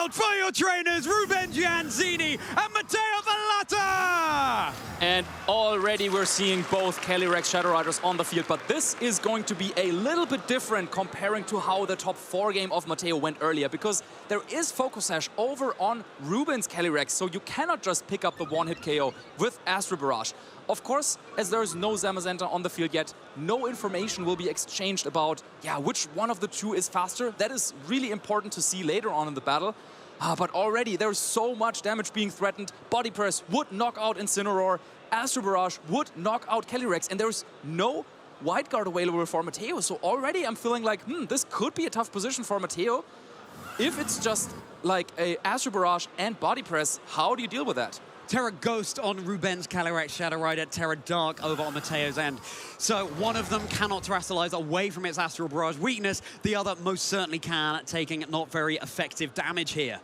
out for your trainers, Ruben Gianzini and Matteo Velata! And already we're seeing both Calyrex Shadow Riders on the field, but this is going to be a little bit different comparing to how the top 4 game of Matteo went earlier, because there is Focus Sash over on Ruben's Calyrex, so you cannot just pick up the one-hit KO with Astro Barrage. Of course, as there is no Zamazenta on the field yet, no information will be exchanged about, which one of the two is faster. That is really important to see later on in the battle. But already there's so much damage being threatened. Body Press would knock out Incineroar, Astro Barrage would knock out Calyrex, and there's no White Guard available for Matteo. So already I'm feeling like, this could be a tough position for Matteo. If it's just like a Astro Barrage and Body Press, how do you deal with that? Terra Ghost on Ruben's Calyrex Shadow Rider, Terra Dark over on Matteo's end. So one of them cannot terrestrialize away from its Astral Barrage weakness. The other most certainly can, taking not very effective damage here.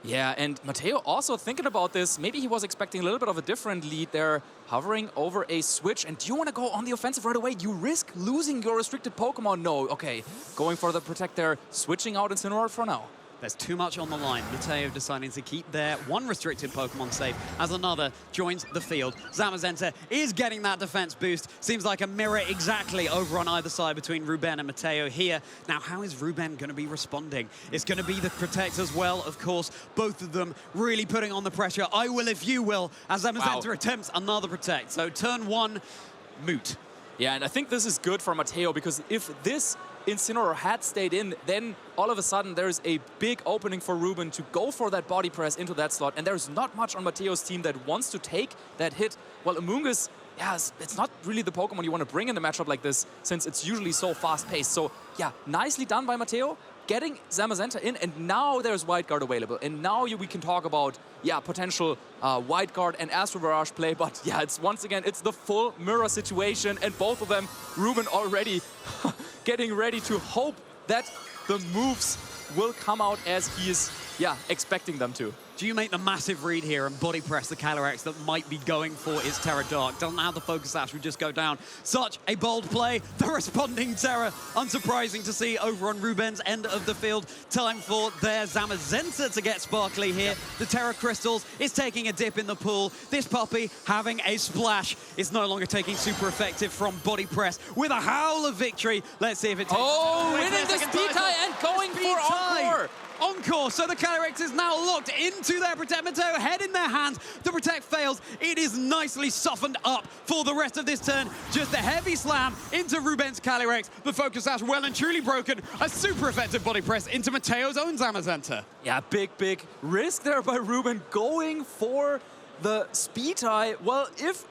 Yeah, and Matteo also thinking about this, maybe he was expecting a little bit of a different lead there, hovering over a switch. And do you want to go on the offensive right away? You risk losing your restricted Pokemon. No, okay, going for the Protect there, switching out Incineroar for now. There's too much on the line. Matteo deciding to keep their one restricted Pokemon safe as another joins the field. Zamazenta is getting that defense boost. Seems like a mirror exactly over on either side between Ruben and Matteo here. Now, how is Ruben going to be responding? It's going to be the Protect as well, of course. Both of them really putting on the pressure. I will if you will, as Zamazenta attempts another Protect. So turn 1, moot. Yeah, and I think this is good for Matteo, because if this Incineroar had stayed in, then all of a sudden there's a big opening for Ruben to go for that Body Press into that slot, and there's not much on Matteo's team that wants to take that hit. Well, Amoonguss, it's not really the Pokemon you want to bring in a matchup like this, since it's usually so fast-paced. So, yeah, nicely done by Matteo, getting Zamazenta in, and now there's White Guard available. And now we can talk about, potential White Guard and Astro Barrage play, but it's once again, it's the full mirror situation, and both of them, Ruben already getting ready to hope that the moves will come out as he is, expecting them to. Do you make the massive read here and Body Press the Calyrex that might be going for its Terra Dark? Doesn't have the Focus Sash, would just go down. Such a bold play. The responding Terra, unsurprising to see over on Ruben's end of the field. Time for their Zamazenta to get sparkly here. The Terra Crystals is taking a dip in the pool. This puppy having a splash. It's no longer taking super effective from Body Press with a howl of victory. Let's see if it takes... Oh, winning the speed tie and going for Encore! Encore, so the Calyrex is now locked into their Protect. Matteo, head in their hands. The Protect fails. It is nicely softened up for the rest of this turn. Just a heavy slam into Ruben's Calyrex. The Focus Sash well and truly broken. A super effective Body Press into Matteo's own Zamazenta. Yeah, big risk there by Ruben going for the speed tie. Well, if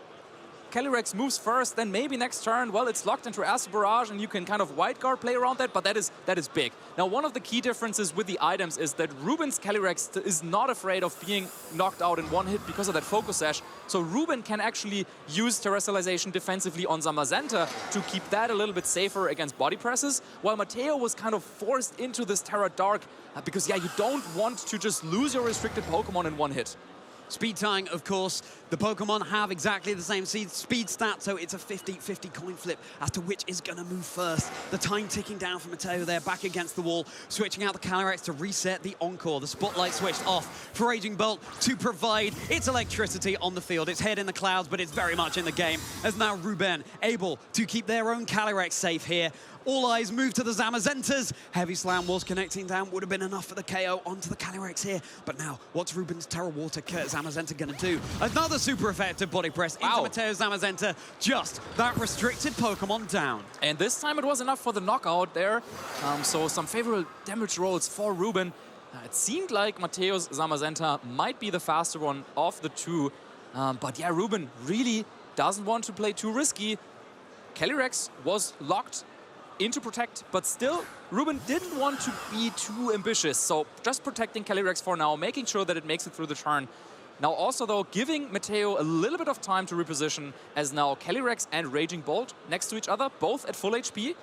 Calyrex moves first, then maybe next turn, well, it's locked into Astro Barrage and you can kind of White Guard play around that, but that is big. Now, one of the key differences with the items is that Ruben's Calyrex is not afraid of being knocked out in one hit because of that Focus Sash. So Ruben can actually use Terrestrialization defensively on Zamazenta to keep that a little bit safer against Body Presses, while Matteo was kind of forced into this Terra Dark because, you don't want to just lose your restricted Pokemon in one hit. Speed tying, of course, the Pokemon have exactly the same speed stat, so it's a 50-50 coin flip as to which is going to move first. The time ticking down for Matteo there, back against the wall, switching out the Calyrex to reset the Encore. The spotlight switched off for Raging Bolt to provide its electricity on the field. Its head in the clouds, but it's very much in the game, as now Ruben able to keep their own Calyrex safe here. All eyes move to the Zamazentas. Heavy Slam was connecting down, would have been enough for the KO onto the Calyrex here. But now, what's Ruben's Terra Water Zamazenta going to do? Another super effective Body Press into Matteo's Zamazenta. Just that restricted Pokemon down. And this time it was enough for the knockout there. So some favorable damage rolls for Ruben. It seemed like Matteo's Zamazenta might be the faster one of the two. But Ruben really doesn't want to play too risky. Calyrex was locked into Protect, but still, Ruben didn't want to be too ambitious. So just protecting Calyrex for now, making sure that it makes it through the turn. Now also though, giving Matteo a little bit of time to reposition, as now Calyrex and Raging Bolt next to each other, both at full HP.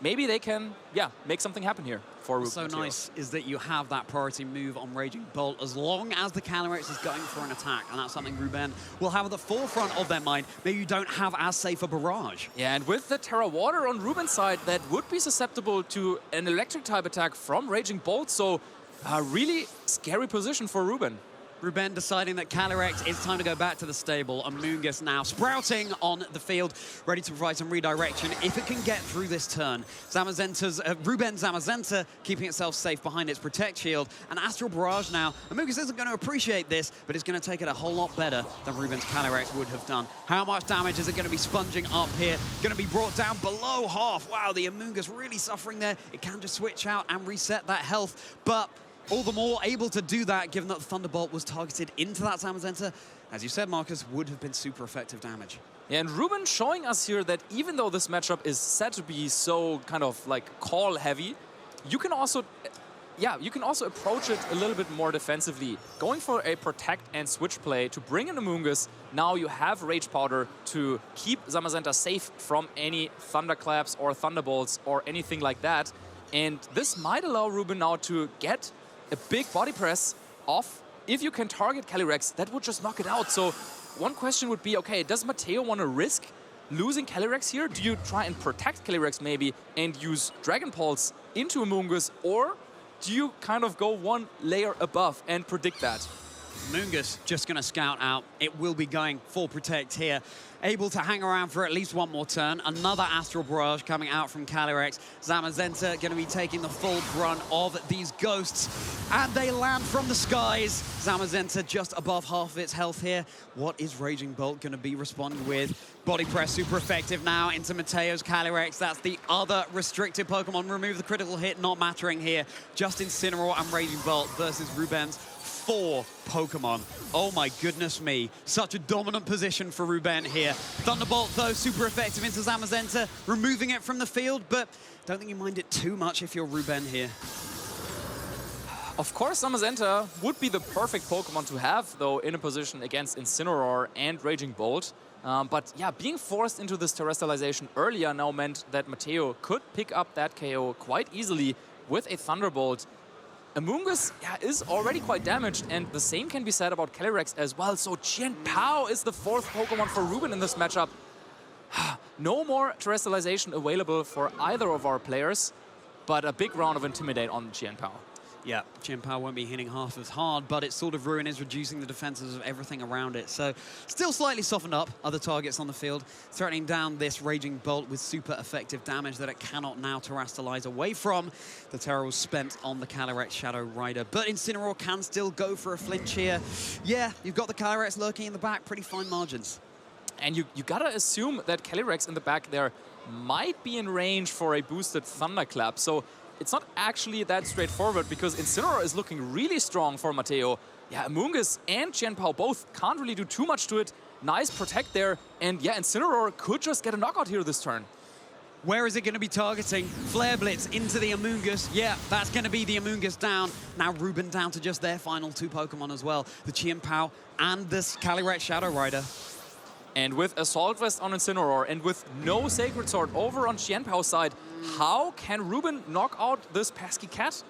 Maybe they can, make something happen here for Ruben. So nice is that you have that priority move on Raging Bolt as long as the Calyrex is going for an attack, and that's something Ruben will have at the forefront of their mind. Maybe you don't have as safe a barrage. Yeah, and with the Terra Water on Ruben's side, that would be susceptible to an electric type attack from Raging Bolt, so A really scary position for Ruben. Ruben deciding that Calyrex, it's time to go back to the stable. Amoonguss now sprouting on the field, ready to provide some redirection if it can get through this turn. Ruben Zamazenta keeping itself safe behind its Protect Shield. And Astral Barrage now. Amoonguss isn't going to appreciate this, but it's going to take it a whole lot better than Ruben's Calyrex would have done. How much damage is it going to be sponging up here? Going to be brought down below half. Wow, the Amoonguss really suffering there. It can just switch out and reset that health, but all the more able to do that, given that the Thunderbolt was targeted into that Zamazenta. As you said, Marcus, would have been super effective damage. Yeah, and Ruben showing us here that even though this matchup is said to be so kind of like call heavy, you can also approach it a little bit more defensively. Going for a protect and switch play to bring in Amoonguss. Now you have Rage Powder to keep Zamazenta safe from any Thunderclaps or Thunderbolts or anything like that. And this might allow Ruben now to get a big body press off. If you can target Calyrex, that would just knock it out. So one question would be, okay, does Matteo want to risk losing Calyrex here? Do you try and protect Calyrex maybe and use Dragon Pulse into Amoonguss, or do you kind of go one layer above and predict that? Amoonguss just going to scout out. It will be going full protect here. Able to hang around for at least one more turn. Another Astral Barrage coming out from Calyrex. Zamazenta going to be taking the full brunt of these ghosts. And they land from the skies. Zamazenta just above half of its health here. What is Raging Bolt going to be responding with? Body Press super effective now into Matteo's Calyrex. That's the other restricted Pokemon. Remove the critical hit, not mattering here. Just Incineroar and Raging Bolt versus Ruben's 4 Pokemon. Oh my goodness me. Such a dominant position for Ruben here. Thunderbolt, though, super effective into Zamazenta, removing it from the field, but don't think you mind it too much if you're Ruben here. Of course, Zamazenta would be the perfect Pokemon to have, though, in a position against Incineroar and Raging Bolt. But yeah, being forced into this Terrestrialization earlier now meant that Matteo could pick up that KO quite easily with a Thunderbolt. Amoonguss is already quite damaged, and the same can be said about Calyrex as well. So Chien-Pao is the 4th Pokemon for Ruben in this matchup. No more Terrestrialization available for either of our players, but a big round of Intimidate on Chien-Pao. Yeah, Chien-Pao won't be hitting half as hard, but its sort of ruin is reducing the defenses of everything around it. So still slightly softened up other targets on the field, threatening down this Raging Bolt with super effective damage that it cannot now terrestrialize away from. The Terror was spent on the Calyrex Shadow Rider, but Incineroar can still go for a flinch here. Yeah, you've got the Calyrex lurking in the back, pretty fine margins. And you gotta assume that Calyrex in the back there might be in range for a boosted Thunderclap. So it's not actually that straightforward, because Incineroar is looking really strong for Matteo. Yeah, Amoonguss and Chien-Pao both can't really do too much to it. Nice protect there, and yeah, Incineroar could just get a knockout here this turn. Where is it going to be targeting? Flare Blitz into the Amoonguss. Yeah, that's going to be the Amoonguss down. Now Ruben down to just their final 2 Pokemon as well. The Chien-Pao and this Calyrex Shadow Rider. And with Assault Vest on Incineroar and with no Sacred Sword over on Chien-Pao's side, how can Ruben knock out this pesky cat?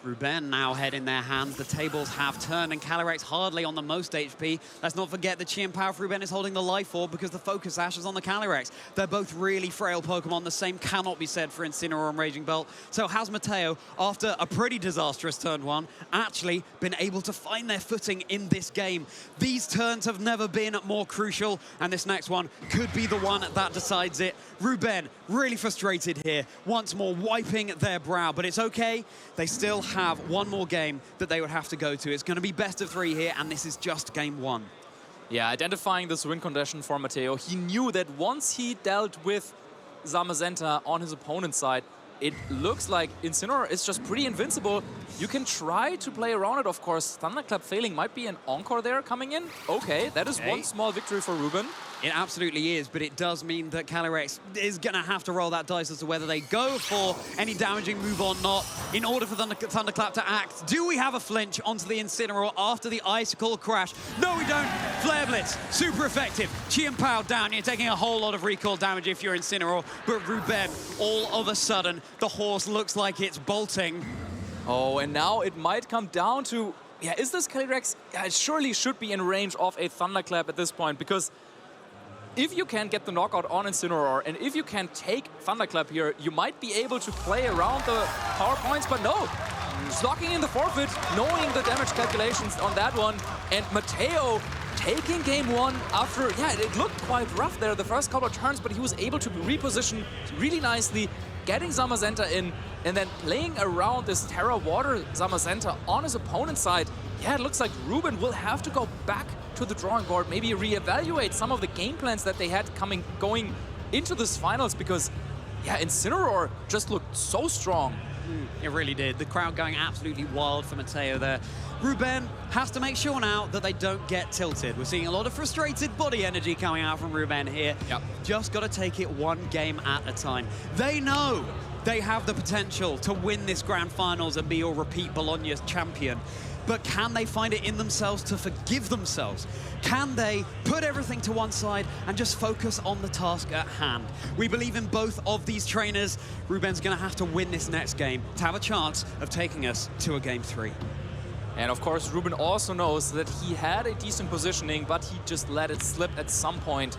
Ruben now head in their hands. The tables have turned, and Calyrex hardly on the most HP. Let's not forget that Chien-Pao for Ruben is holding the Life Orb because the Focus Sash is on the Calyrex. They're both really frail Pokemon. The same cannot be said for Incineroar and Raging Bolt. So has Matteo, after a pretty disastrous turn 1, actually been able to find their footing in this game? These turns have never been more crucial, and this next one could be the one that decides it. Ruben really frustrated here, once more wiping their brow, but it's okay. They still have one more game that they would have to go to. It's going to be best of 3 here, and this is just game 1. Yeah, identifying this win condition for Matteo, he knew that once he dealt with Zamazenta on his opponent's side, it looks like Incineroar is just pretty invincible. You can try to play around it, of course. Thunderclap failing might be an Encore there coming in. Okay, that is one small victory for Ruben. It absolutely is, but it does mean that Calyrex is going to have to roll that dice as to whether they go for any damaging move or not in order for Thunderclap to act. Do we have a flinch onto the Incineroar after the Icicle Crash? No, we don't. Flare Blitz, super effective. Chien-Pao down. You're taking a whole lot of recoil damage if you're Incineroar, but Ruben, all of a sudden, the horse looks like it's bolting. Oh, and now it might come down to, yeah, is this Calyrex? Yeah, it surely should be in range of a Thunderclap at this point, because if you can get the knockout on Incineroar, and if you can take Thunderclap here, you might be able to play around the power points, but no. just locking in the forfeit, knowing the damage calculations on that one. And Matteo taking game one after, yeah, it looked quite rough there the first couple of turns, but he was able to reposition really nicely, getting Zamazenta in, and then playing around this Terra Water Zamazenta on his opponent's side. Yeah, it looks like Ruben will have to go back to the drawing board, maybe reevaluate some of the game plans that they had going into this finals, because, yeah, Incineroar just looked so strong. It really did. The crowd going absolutely wild for Matteo there. Ruben has to make sure now that they don't get tilted. We're seeing a lot of frustrated body energy coming out from Ruben here. Yep. Just got to take it one game at a time. They know they have the potential to win this grand finals and be your repeat Bologna champion. But can they find it in themselves to forgive themselves? Can they put everything to one side and just focus on the task at hand? We believe in both of these trainers. Ruben's going to have to win this next game to have a chance of taking us to a game 3. And of course, Ruben also knows that he had a decent positioning, but he just let it slip at some point.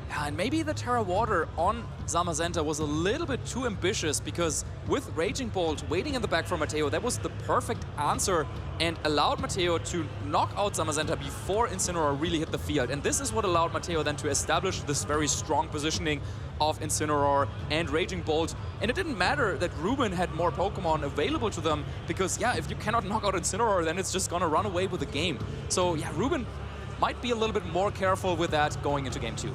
Yeah, and maybe the Terra Water on Zamazenta was a little bit too ambitious, because with Raging Bolt waiting in the back for Matteo, that was the perfect answer and allowed Matteo to knock out Zamazenta before Incineroar really hit the field. And this is what allowed Matteo then to establish this very strong positioning of Incineroar and Raging Bolt. And it didn't matter that Ruben had more Pokemon available to them, because, yeah, if you cannot knock out Incineroar, then it's just gonna run away with the game. So, yeah, Ruben might be a little bit more careful with that going into game 2.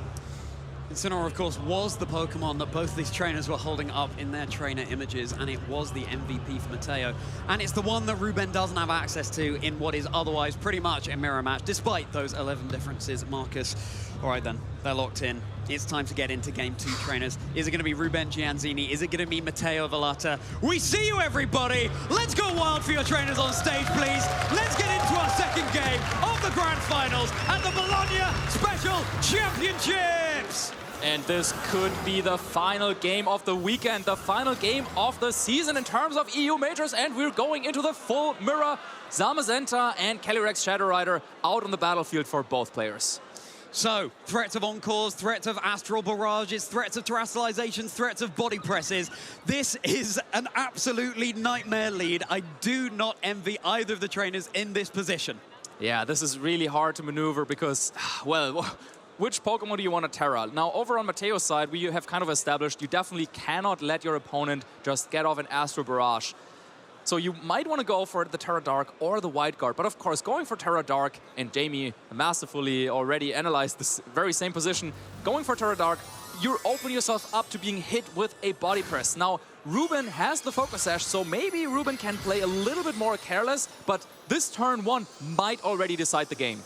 Incineroar, of course, was the Pokemon that both these trainers were holding up in their trainer images, and it was the MVP for Matteo. And it's the one that Ruben doesn't have access to in what is otherwise pretty much a mirror match, despite those 11 differences, Marcus. All right, then, they're locked in. It's time to get into game 2, trainers. Is it going to be Ruben Gianzini? Is it going to be Matteo Velata? We see you, everybody! Let's go wild for your trainers on stage, please. Let's get into our second game of the Grand Finals at the Bologna Special Championships! And this could be the final game of the weekend, the final game of the season in terms of EU Majors, and we're going into the full mirror. Zamazenta and Calyrex Shadow Rider out on the battlefield for both players. So, threats of encores, threats of astral barrages, threats of terrestrializations, threats of body presses. This is an absolutely nightmare lead. I do not envy either of the trainers in this position. Yeah, this is really hard to maneuver because, well, which Pokemon do you want to Terra? Now, over on Matteo's side, we have kind of established you definitely cannot let your opponent just get off an Astral Barrage. So you might want to go for the Terra Dark or the White Guard. But of course, going for Terra Dark, and Jamie masterfully already analyzed this very same position, going for Terra Dark, you're opening yourself up to being hit with a Body Press. Now, Ruben has the Focus Sash, so maybe Ruben can play a little bit more careless, but this turn 1 might already decide the game.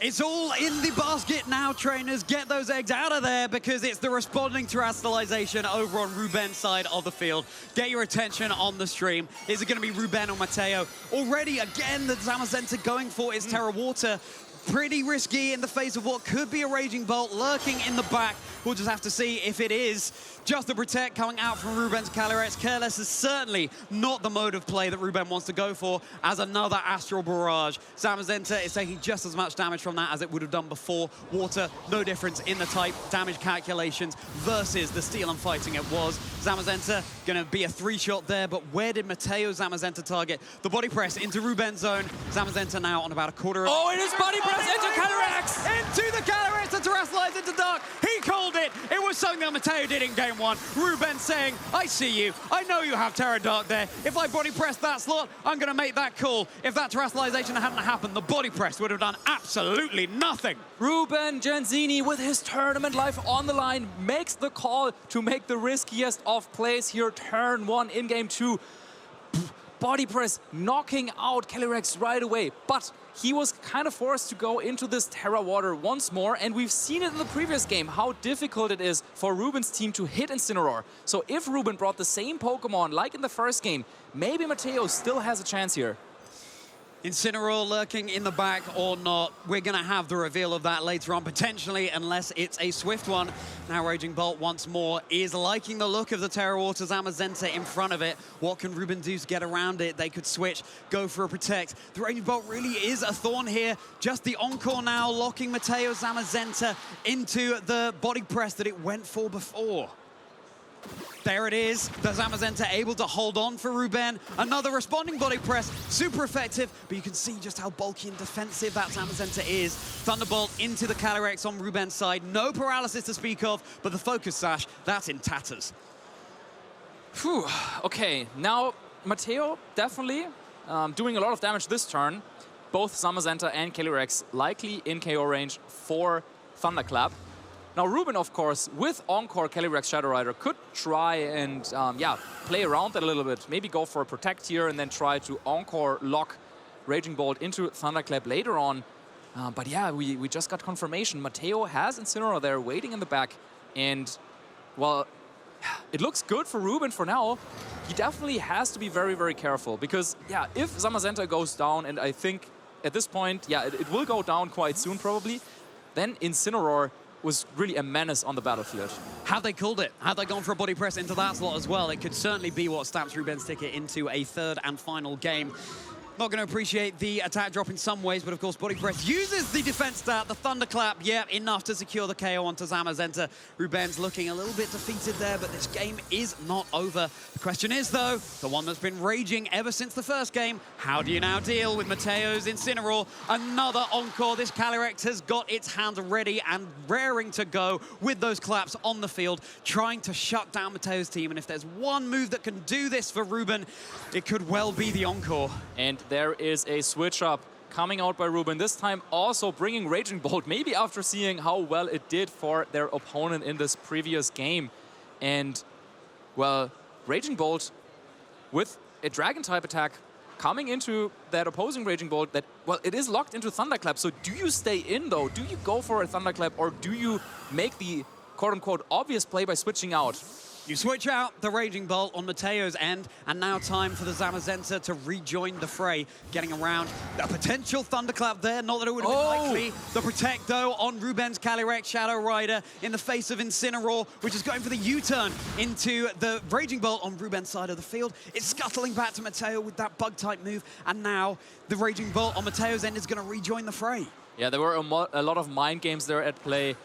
It's all in the basket now, trainers. Get those eggs out of there because it's the responding terrestrialization over on Ruben's side of the field. Get your attention on the stream. Is it going to be Ruben or Matteo? Already, again, the Zamazenta going for its Terra Water. Pretty risky in the face of what could be a Raging Bolt lurking in the back. We'll just have to see if it is. Just the Protect coming out from Ruben's Calyrex. Careless is certainly not the mode of play that Ruben wants to go for as another Astral Barrage. Zamazenta is taking just as much damage from that as it would have done before. Water, no difference in the type damage calculations versus the Steel and Fighting it was. Zamazenta going to be a 3-shot there, but where did Matteo Zamazenta target? The Body Press into Ruben's zone. Zamazenta now on about a quarter of... Oh, it is Body Press into Calyrex! Into the Calyrex to terrestrialize into Dark. He called it. It was something that Matteo did in game 1. Ruben saying, I see you. I know you have Terra Dark there. If I Body Press that slot, I'm going to make that call. If that terrestrialization hadn't happened, the Body Press would have done absolutely nothing. Ruben Gianzini, with his tournament life on the line, makes the call to make the riskiest of plays here. Turn 1 in game 2. Body Press knocking out Calyrex right away, but he was kind of forced to go into this Terra Water once more, and we've seen it in the previous game, how difficult it is for Ruben's team to hit Incineroar. So if Ruben brought the same Pokemon like in the first game, maybe Matteo still has a chance here. Incineroar lurking in the back or not. We're going to have the reveal of that later on, potentially, unless it's a swift one. Now Raging Bolt once more is liking the look of the Terra Water Zamazenta in front of it. What can Ruben do to get around it? They could switch, go for a Protect. The Raging Bolt really is a thorn here. Just the Encore now, locking Matteo Zamazenta into the Body Press that it went for before. There it is. The Zamazenta able to hold on for Ruben. Another responding body press, super effective, but you can see just how bulky and defensive that Zamazenta is. Thunderbolt into the Calyrex on Ruben's side. No paralysis to speak of, but the focus sash, that's in tatters. Phew. Okay, now Matteo definitely doing a lot of damage this turn. Both Zamazenta and Calyrex likely in KO range for Thunderclap. Now Ruben, of course, with Encore Calyrex Shadow Rider, could try and yeah, play around that a little bit. Maybe go for a Protect here and then try to Encore lock Raging Bolt into Thunderclap later on. But yeah, we just got confirmation. Matteo has Incineroar there waiting in the back. And, well, it looks good for Ruben for now. He definitely has to be very, very careful. Because, yeah, if Zamazenta goes down, and I think at this point, yeah, it will go down quite soon probably, then Incineroar was really a menace on the battlefield. Had they called it, had they gone for a body press into that slot as well, it could certainly be what stamps Ruben's ticket into a third and final game. Not going to appreciate the attack drop in some ways, but of course body press uses the defense stat, the Thunderclap, yeah, enough to secure the KO onto Zamazenta. Ruben's looking a little bit defeated there, but this game is not over. The question is, though, the one that's been raging ever since the first game, how do you now deal with Matteo's Incineroar? Another Encore. This Calyrex has got its hands ready and raring to go with those claps on the field, trying to shut down Matteo's team. And if there's one move that can do this for Ruben, it could well be the Encore. And there is a switch up coming out by Ruben, this time also bringing Raging Bolt, maybe after seeing how well it did for their opponent in this previous game. And, well, Raging Bolt with a Dragon-type attack coming into that opposing Raging Bolt that, well, it is locked into Thunderclap. So do you stay in, though? Do you go for a Thunderclap, or do you make the quote-unquote obvious play by switching out? You switch out the Raging Bolt on Matteo's end, and now time for the Zamazenta to rejoin the fray, getting around a potential Thunderclap there. Not that it would have been likely. The Protect, though, on Ruben's Calyrex Shadow Rider in the face of Incineroar, which is going for the U-turn into the Raging Bolt on Ruben's side of the field. It's scuttling back to Matteo with that Bug-type move, and now the Raging Bolt on Matteo's end is going to rejoin the fray. Yeah, there were a lot of mind games there at play.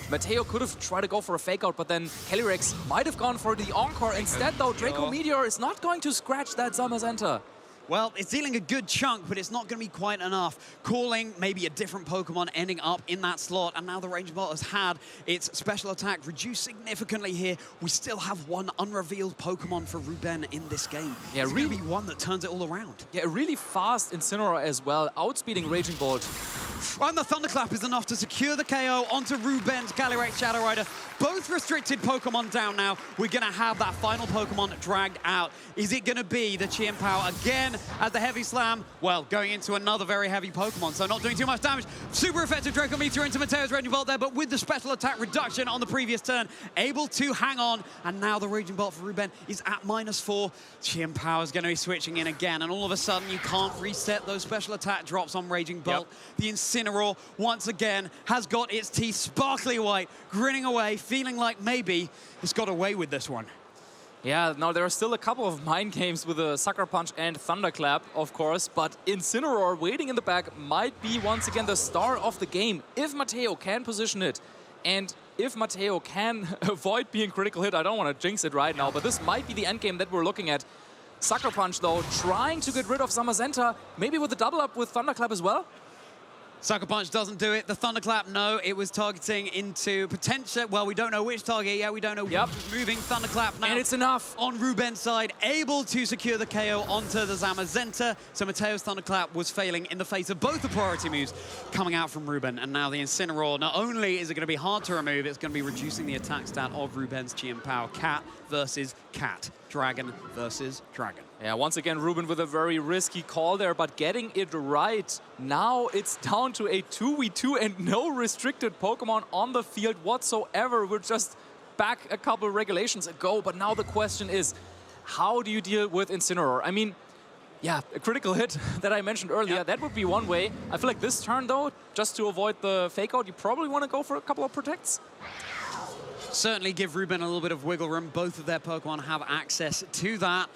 Matteo could have tried to go for a fake out, but then Calyrex might have gone for the Encore. Instead, though, Draco Meteor is not going to scratch that Zamazenta. Well, it's dealing a good chunk, but it's not going to be quite enough. Calling maybe a different Pokemon ending up in that slot, and now the Raging Bolt has had its special attack reduced significantly here. We still have one unrevealed Pokemon for Ruben in this game. Yeah, it's really one that turns it all around. Yeah, really fast Incineroar as well, outspeeding Raging Bolt. And the Thunderclap is enough to secure the KO onto Ruben's Calyrex Shadow Rider. Both restricted Pokemon down now. We're going to have that final Pokemon dragged out. Is it going to be the Chien-Pao again as the Heavy Slam? Well, going into another very heavy Pokemon, so not doing too much damage. Super effective Draco Meteor into Matteo's Raging Bolt there, but with the special attack reduction on the previous turn, able to hang on. And now the Raging Bolt for Ruben is at -4. Chien-Pao is going to be switching in again, and all of a sudden you can't reset those special attack drops on Raging Bolt. The Incineroar, once again, has got its teeth sparkly white, grinning away, feeling like maybe it's got away with this one. Yeah, now there are still a couple of mind games with a Sucker Punch and Thunderclap, of course, but Incineroar waiting in the back might be once again the star of the game if Matteo can position it. And if Matteo can avoid being critical hit, I don't want to jinx it right now, but this might be the endgame that we're looking at. Sucker Punch, though, trying to get rid of Zamazenta, maybe with a double up with Thunderclap as well. Sucker Punch doesn't do it. The Thunderclap, no. It was targeting into potential. Well, we don't know which target. Yeah, we don't know which was moving. Thunderclap now. And it's enough. On Ruben's side, able to secure the KO onto the Zamazenta. So Matteo's Thunderclap was failing in the face of both the priority moves coming out from Ruben. And now the Incineroar, not only is it going to be hard to remove, it's going to be reducing the attack stat of Ruben's Chien-Pao. Cat versus cat. Dragon versus dragon. Yeah, once again, Ruben with a very risky call there, but getting it right. Now it's down to a 2v2 and no restricted Pokemon on the field whatsoever. We're just back a couple regulations ago, but now the question is, how do you deal with Incineroar? I mean, yeah, a critical hit that I mentioned earlier, that would be one way. I feel like this turn, though, just to avoid the fake out, you probably want to go for a couple of protects. Certainly give Ruben a little bit of wiggle room. Both of their Pokemon have access to that.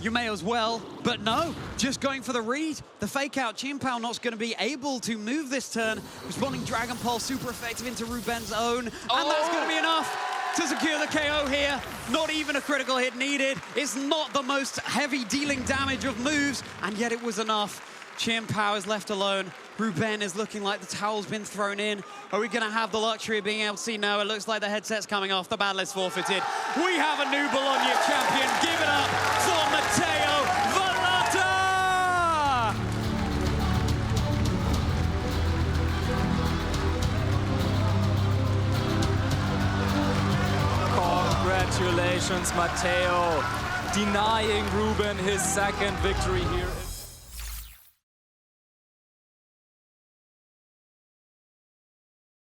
You may as well, but no, just going for the read. The fake out, Chien-Pao not going to be able to move this turn. Responding Dragon Pulse, super effective into Ruben's own, and that's going to be enough. to secure the KO here. Not even a critical hit needed. It's not the most heavy dealing damage of moves, and yet it was enough. Chien Pao is left alone. Ruben is looking like the towel's been thrown in. Are we going to have the luxury of being able to see? No, it looks like the headset's coming off. The battle is forfeited. We have a new Bologna champion. Give it up for Matteo Velata! Congratulations, Matteo, denying Ruben his second victory here.